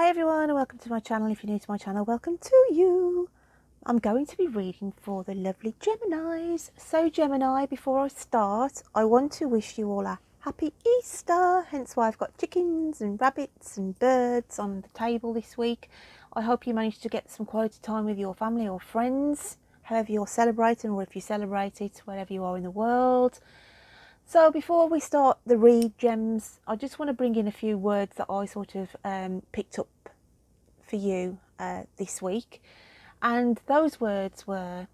Hi everyone and welcome to my channel. If you're new to my channel, welcome to you. I'm going to be reading for the lovely Geminis. So Gemini, before I start, I want to wish you all a happy Easter, hence why I've got chickens and rabbits and birds on the table this week. I hope you managed to get some quality time with your family or friends, however you're celebrating, or if you celebrate it wherever you are in the world. So before we start the read, Gems, I just want to bring in a few words that I sort of picked up for you this week. And those words were,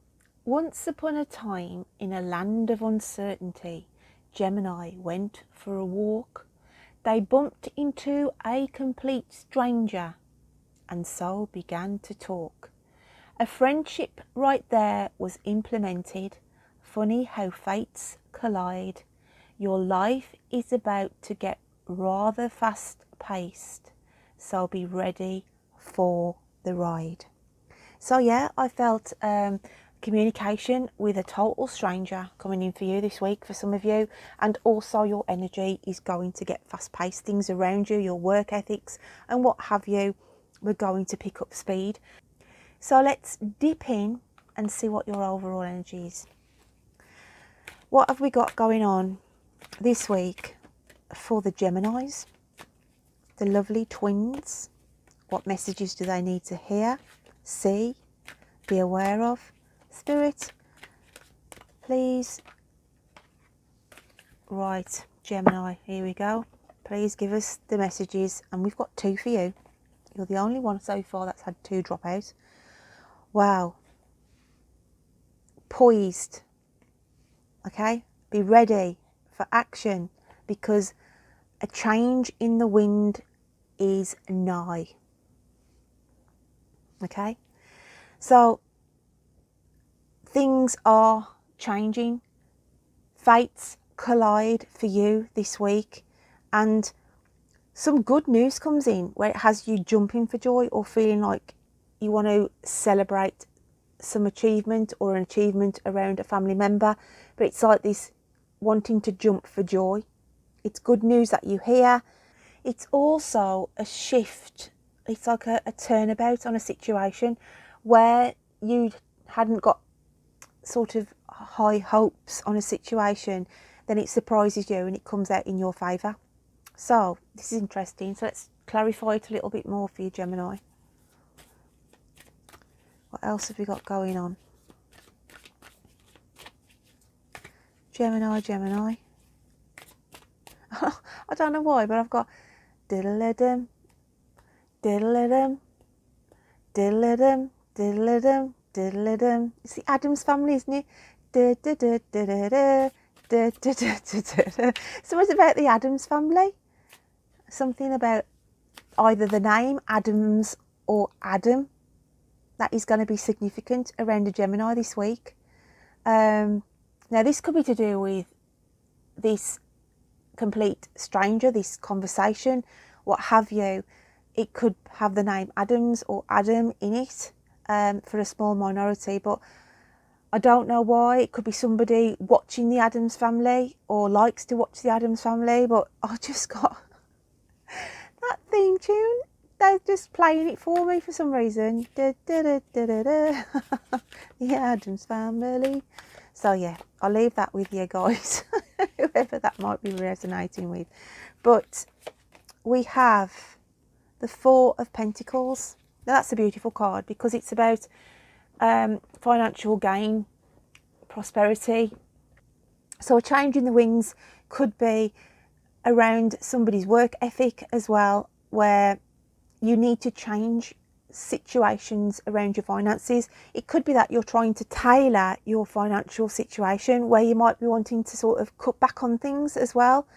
once upon a time in a land of uncertainty, Gemini went for a walk. They bumped into a complete stranger and so began to talk. A friendship right there was implemented. Funny how fates collide. Your life is about to get rather fast paced, so be ready for the ride. So yeah, I felt communication with a total stranger coming in for you this week for some of you, and also your energy is going to get fast paced. Things around you, your work ethics and what have you, we're going to pick up speed. So let's dip in and see what your overall energy is. What have we got going on this week for the Geminis, the lovely twins? What messages do they need to hear, see, be aware of? Spirit, please. Right, Gemini, here we go. Please give us the messages, and we've got two for you. You're the only one so far that's had two drop out. Wow. Poised. Okay, be ready for action because a change in the wind is nigh. Okay, so things are changing, fates collide for you this week, and some good news comes in where it has you jumping for joy or feeling like you want to celebrate some achievement or an achievement around a family member, but it's like this wanting to jump for joy. It's good news that you hear. It's also a shift. It's like a turnabout on a situation where you hadn't got sort of high hopes on a situation, then it surprises you and it comes out in your favour. So this is interesting. So let's clarify it a little bit more for you, Gemini. What else have we got going on? Gemini. I don't know why, but I've got diddle-a-dum, diddle-a-dum, diddle-a-dum, diddle-a-dum, diddle-a-dum. It's the Addams family, isn't it? Da-da-da-da-da-da, da-da-da-da-da. So it's about the Addams family. Something about either the name Addams or Adam. That is going to be significant around a Gemini this week. Now this could be to do with this complete stranger, this conversation, what have you. It could have the name Addams or Adam in it for a small minority, but I don't know why. It could be somebody watching the Addams family or likes to watch the Addams family, but I just got that theme tune. They're just playing it for me for some reason. Da, da, da, da, da, da. The Addams family. So yeah, I'll leave that with you guys, whoever that might be resonating with. But we have the Four of Pentacles. Now that's a beautiful card because it's about financial gain, prosperity. So a change in the winds could be around somebody's work ethic as well, where you need to change situations around your finances. It could be that you're trying to tailor your financial situation where you might be wanting to sort of cut back on things as well,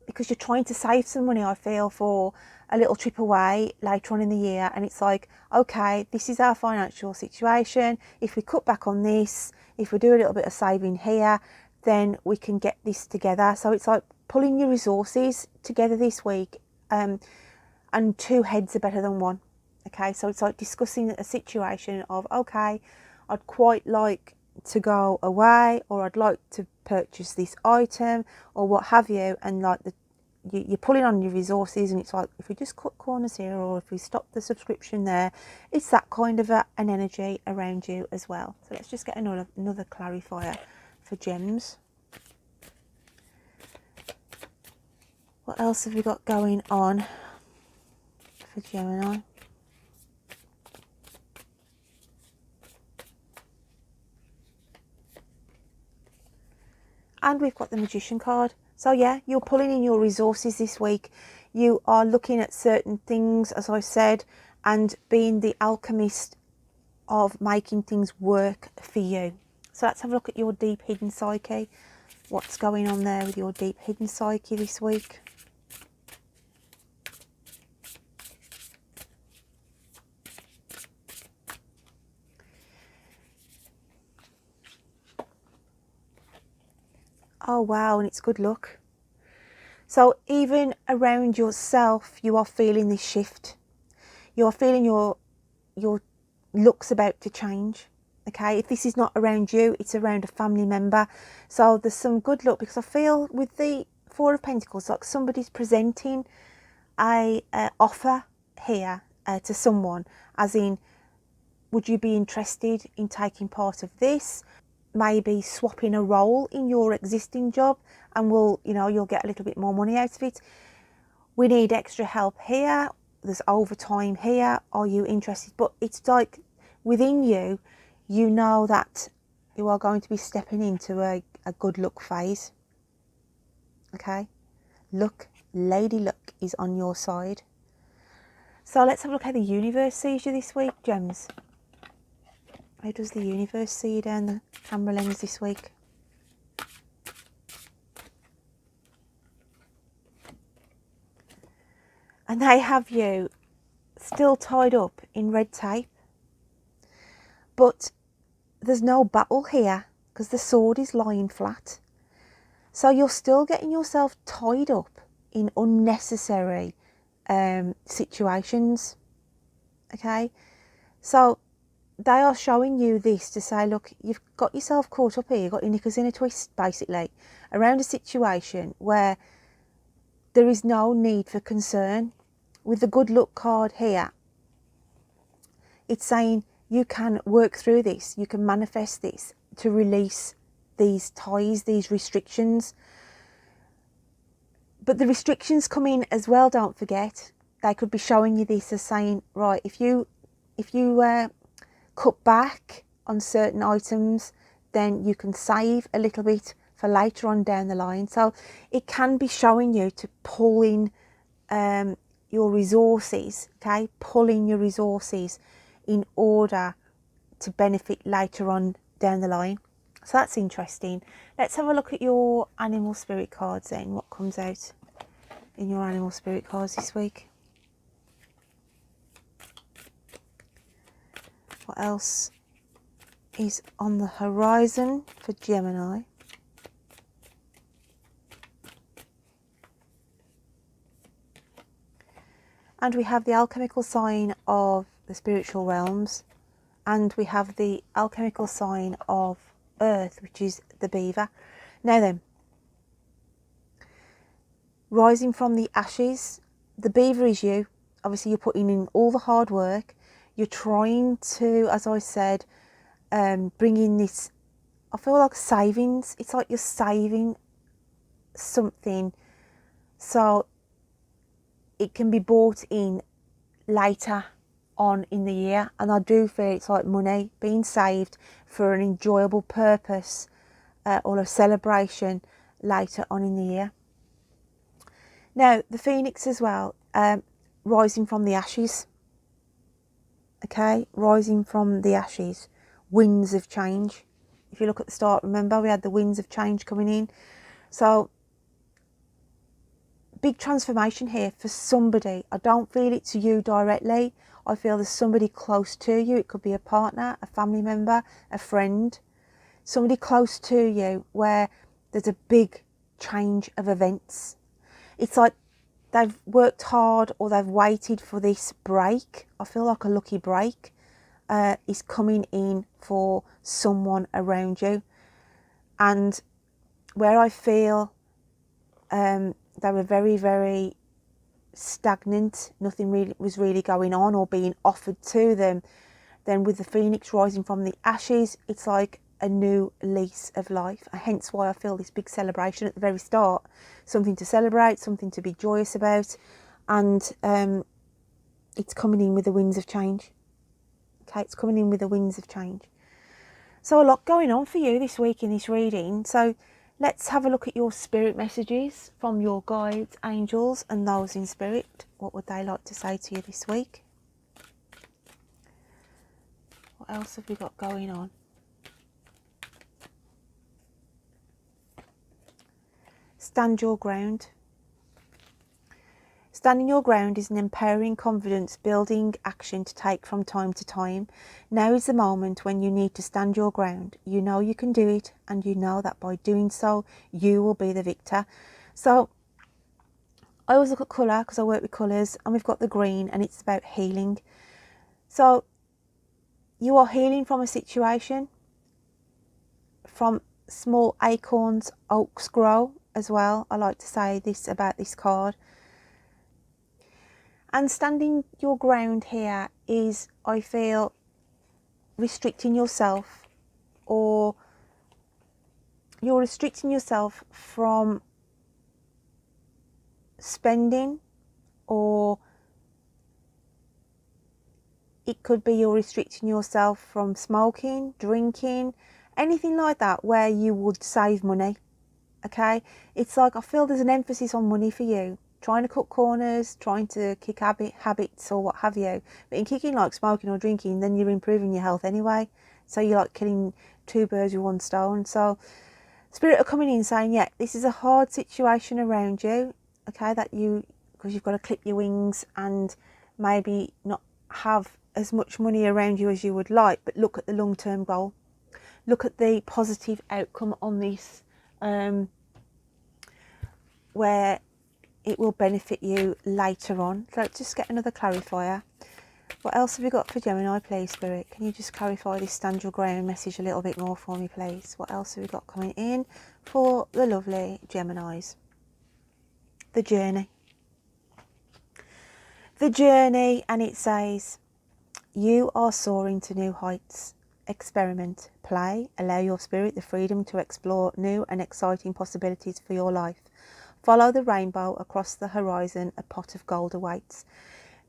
because you're trying to save some money, I feel, for a little trip away later on in the year. And it's like, okay, this is our financial situation. If we cut back on this, if we do a little bit of saving here, then we can get this together. So it's like pulling your resources together this week, and two heads are better than one. Okay, so it's like discussing a situation of, okay, I'd quite like to go away, or I'd like to purchase this item or what have you, and like you're pulling on your resources, and it's like, if we just cut corners here, or if we stop the subscription there, it's that kind of an energy around you as well. So let's just get another clarifier for gems. What else have we got going on for Gemini? And we've got the Magician card. So yeah, you're pulling in your resources this week. You are looking at certain things, as I said, and being the alchemist of making things work for you. So let's have a look at your deep hidden psyche. What's going on there with your deep hidden psyche this week? Oh wow, and it's good luck. So even around yourself, you are feeling this shift. You are feeling your look's about to change. Okay, if this is not around you, it's around a family member. So there's some good luck, because I feel with the Four of Pentacles, like somebody's presenting a offer here to someone, as in, would you be interested in taking part of this? Maybe swapping a role in your existing job, and you'll get a little bit more money out of it. We need extra help here. There's overtime here. Are you interested? But it's like within you, you know that you are going to be stepping into a good luck phase. Okay? Luck, Lady Luck is on your side. So let's have a look how the universe sees you this week, gems. How does the universe see you down the camera lens this week? And they have you still tied up in red tape. But there's no battle here, because the sword is lying flat. So you're still getting yourself tied up in unnecessary situations. Okay? So they are showing you this to say, look, you've got yourself caught up here, you've got your knickers in a twist, basically, around a situation where there is no need for concern. With the good luck card here, it's saying you can work through this, you can manifest this to release these ties, these restrictions. But the restrictions come in as well, don't forget. They could be showing you this as saying, right, if you cut back on certain items, then you can save a little bit for later on down the line. So it can be showing you to pull in your resources, okay? Pull in your resources in order to benefit later on down the line. So that's interesting. Let's have a look at your animal spirit cards then. What comes out in your animal spirit cards this week? What else is on the horizon for Gemini? And we have the alchemical sign of the spiritual realms, and we have the alchemical sign of Earth, which is the beaver. Now then, rising from the ashes, the beaver is you. Obviously, you're putting in all the hard work. You're trying to, as I said, bring in this, I feel like savings. It's like you're saving something so it can be bought in later on in the year. And I do feel it's like money being saved for an enjoyable purpose or a celebration later on in the year. Now, the phoenix as well, rising from the ashes. Okay, rising from the ashes, winds of change. If you look at the start, remember we had the winds of change coming in. So big transformation here for somebody. I don't feel it to you directly. I feel there's somebody close to you. It could be a partner, a family member, a friend, somebody close to you where there's a big change of events. It's like they've worked hard or they've waited for this break. I feel like a lucky break is coming in for someone around you. And where I feel they were very, very stagnant. Nothing really was really going on or being offered to them. Then with the phoenix rising from the ashes, it's like a new lease of life. Hence why I feel this big celebration at the very start. Something to celebrate, something to be joyous about. And it's coming in with the winds of change. Okay, it's coming in with the winds of change. So a lot going on for you this week in this reading. So let's have a look at your spirit messages from your guides, angels and those in spirit. What would they like to say to you this week? What else have we got going on? Stand your ground. Standing your ground is an empowering confidence building action to take from time to time. Now is the moment when you need to stand your ground. You know you can do it, and you know that by doing so you will be the victor. So I always look at colour because I work with colours, and we've got the green, and it's about healing. So you are healing from a situation. From small acorns oaks grow as well. I like to say this about this card. And standing your ground here is, I feel, restricting yourself, or you're restricting yourself from spending, or it could be you're restricting yourself from smoking, drinking, anything like that where you would save money. Okay, it's like I feel there's an emphasis on money for you. Trying to cut corners, trying to kick habits or what have you. But in kicking like smoking or drinking, then you're improving your health anyway. So you're like killing two birds with one stone. So Spirit are coming in saying, yeah, this is a hard situation around you. Okay, that because you've got to clip your wings and maybe not have as much money around you as you would like. But look at the long-term goal. Look at the positive outcome on this, where it will benefit you later on. So let's just get another clarifier. What else have we got for Gemini, please, Spirit? Can you just clarify this stand your ground message a little bit more for me, please? What else have we got coming in for the lovely Geminis? The journey. The journey, and it says, you are soaring to new heights. Experiment, play, allow your spirit the freedom to explore new and exciting possibilities for your life. Follow the rainbow across the horizon, a pot of gold awaits.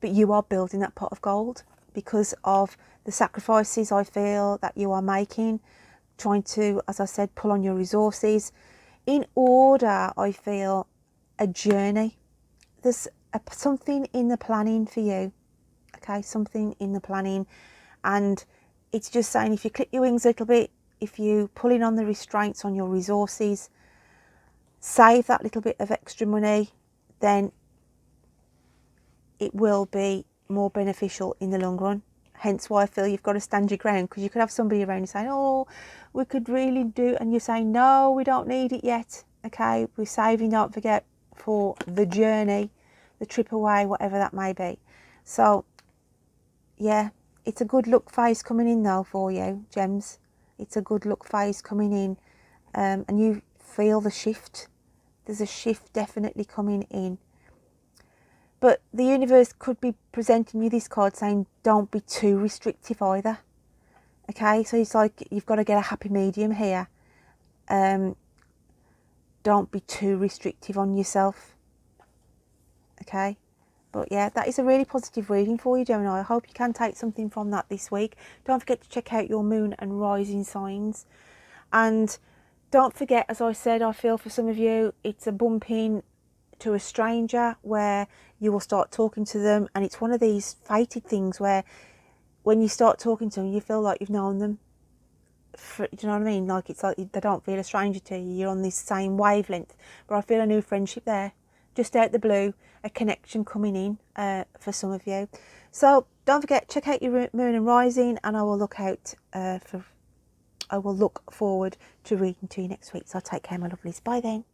But you are building that pot of gold because of the sacrifices I feel that you are making, trying to, as I said, pull on your resources in order, I feel, a journey. There's something in the planning for you, okay, something in the planning, and it's just saying if you clip your wings a little bit, if you pull in on the restraints on your resources, save that little bit of extra money, then it will be more beneficial in the long run. Hence why I feel you've got to stand your ground, because you could have somebody around you saying, oh, we could really do, and you're saying, no, we don't need it yet. Okay, we're saving, don't forget, for the journey, the trip away, whatever that may be. So yeah, it's a good luck phase coming in though for you, Gems. It's a good luck phase coming in, and you feel the shift. There's a shift definitely coming in. But the universe could be presenting you this card saying, don't be too restrictive either. Okay, so it's like you've got to get a happy medium here. Don't be too restrictive on yourself. Okay, but yeah, that is a really positive reading for you, Gemini. I hope you can take something from that this week. Don't forget to check out your moon and rising signs. And don't forget, as I said, I feel for some of you, it's a bumping to a stranger where you will start talking to them, and it's one of these fated things where when you start talking to them you feel like you've known them do you know what I mean? Like it's like they don't feel a stranger to you, you're on this same wavelength. But I feel a new friendship there, just out the blue, a connection coming in for some of you. So don't forget, check out your moon and rising, and I will look forward to reading to you next week. So take care, my lovelies. Bye then.